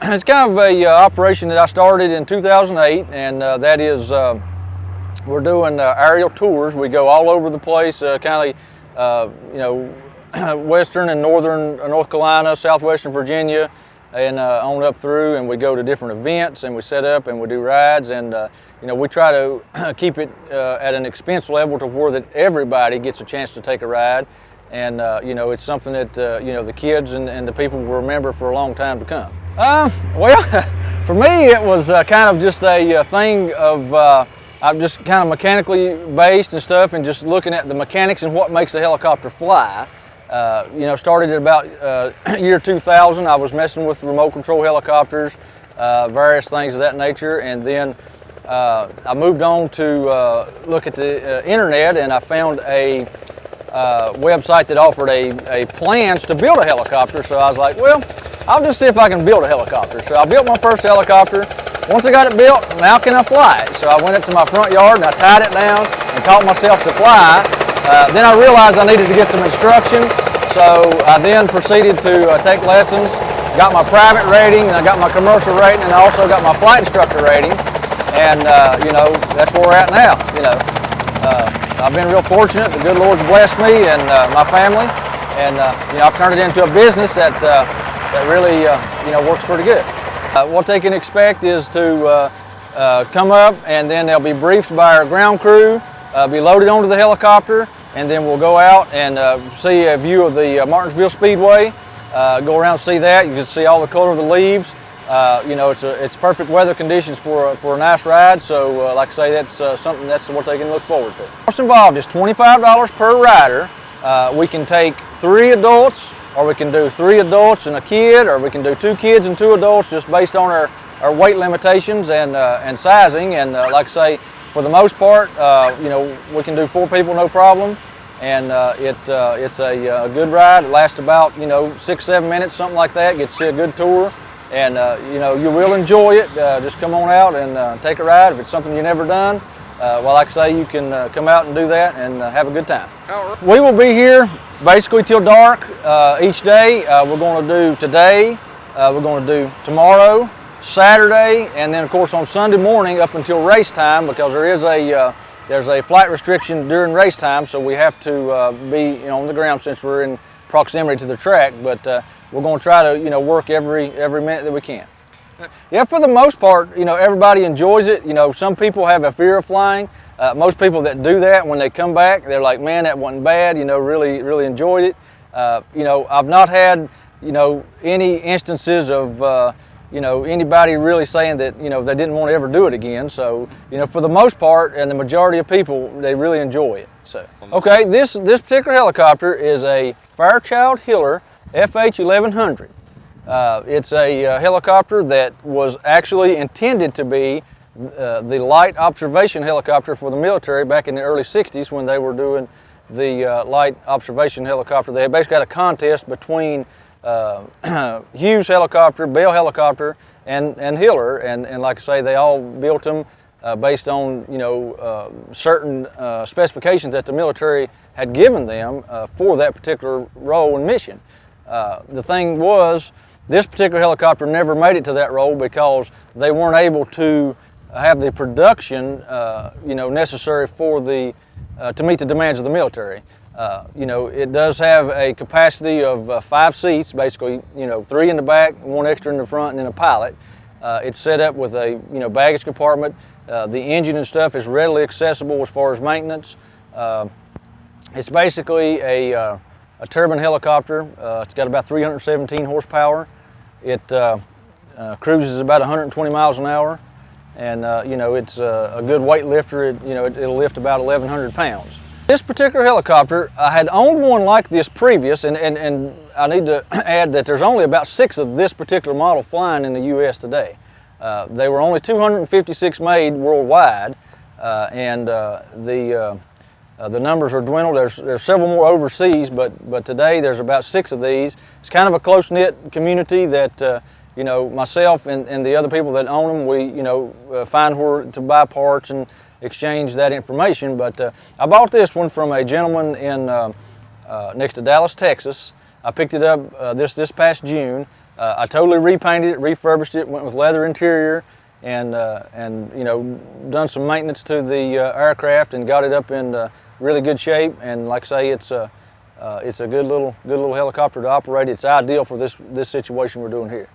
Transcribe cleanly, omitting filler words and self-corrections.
It's kind of a operation that I started in 2008, and that is we're doing aerial tours. We go all over the place, kind of western and northern North Carolina, southwestern Virginia, and on up through, and we go to different events, and we set up and we do rides, and we try to keep it at an expense level to where that everybody gets a chance to take a ride, and it's something that the kids and the people will remember for a long time to come. Well, for me it was kind of just a thing of I'm just kind of mechanically based and stuff, and just looking at the mechanics and what makes the helicopter fly. Started at about year 2000. I was messing with remote control helicopters, various things of that nature, and then I moved on to look at the internet, and I found a website that offered a plans to build a helicopter. So I was like, well, I'll just see if I can build a helicopter. So I built my first helicopter. Once I got it built, now can I fly it? So I went up to my front yard and I tied it down and taught myself to fly. Then I realized I needed to get some instruction. So I then proceeded to take lessons, got my private rating, and I got my commercial rating, and I also got my flight instructor rating. And that's where we're at now. I've been real fortunate. The good Lord's blessed me and my family, and I've turned it into a business that really works pretty good. What they can expect is to come up, and then they'll be briefed by our ground crew, be loaded onto the helicopter, and then we'll go out and see a view of the Martinsville Speedway. Go around and see that. You can see all the color of the leaves. It's perfect weather conditions for a nice ride. So, like I say, that's what they can look forward to. What's involved is $25 per rider. We can take 3 adults, or we can do 3 adults and a kid, or we can do 2 kids and 2 adults, just based on our weight limitations and sizing. And like I say, for the most part, we can do 4 people no problem, and it's a good ride. It lasts about 6-7 minutes, something like that. Gets you a good tour, and you will enjoy it. Just come on out and take a ride. If it's something you've never done, like I say, you can come out and do that and have a good time. We will be here basically till dark each day. We're going to do today, we're going to do tomorrow, Saturday, and then of course on Sunday morning up until race time, because there's a flight restriction during race time, so we have to be on the ground since we're in proximity to the track. But we're going to try to work every minute that we can. Yeah, for the most part, everybody enjoys it. Some people have a fear of flying. Most people that do that, when they come back, they're like, man, that wasn't bad. Really enjoyed it. I've not had any instances of anybody really saying that they didn't want to ever do it again. So for the most part, and the majority of people, they really enjoy it. So okay, this particular helicopter is a Fairchild Hiller FH1100. It's a helicopter that was actually intended to be the light observation helicopter for the military back in the early 60s, when they were doing the light observation helicopter. They had basically got a contest between Hughes helicopter, Bell helicopter, and Hiller, and like I say, they all built them based on certain specifications that the military had given them for that particular role and mission. The thing was, this particular helicopter never made it to that role because they weren't able to have the production necessary for to meet the demands of the military. It does have a capacity of 5 seats, basically 3 in the back, 1 extra in the front, and then a pilot. It's set up with a baggage compartment. The engine and stuff is readily accessible as far as maintenance. It's basically a turbine helicopter. It's got about 317 horsepower. It cruises about 120 miles an hour, and it's a good weight lifter. It'll lift about 1,100 pounds. This particular helicopter, I had owned one like this previous, and I need to add that there's only about 6 of this particular model flying in the U.S. today. They were only 256 made worldwide, and the numbers are dwindled. There's several more overseas, but today there's about 6 of these. It's kind of a close-knit community that myself and the other people that own them, we find where to buy parts and exchange that information. But I bought this one from a gentleman in next to Dallas, Texas. I picked it up this past June. I totally repainted it, refurbished it, went with leather interior, and you know, done some maintenance to the aircraft and got it up in really good shape. And like I say, it's a good little helicopter to operate. It's ideal for this situation we're doing here.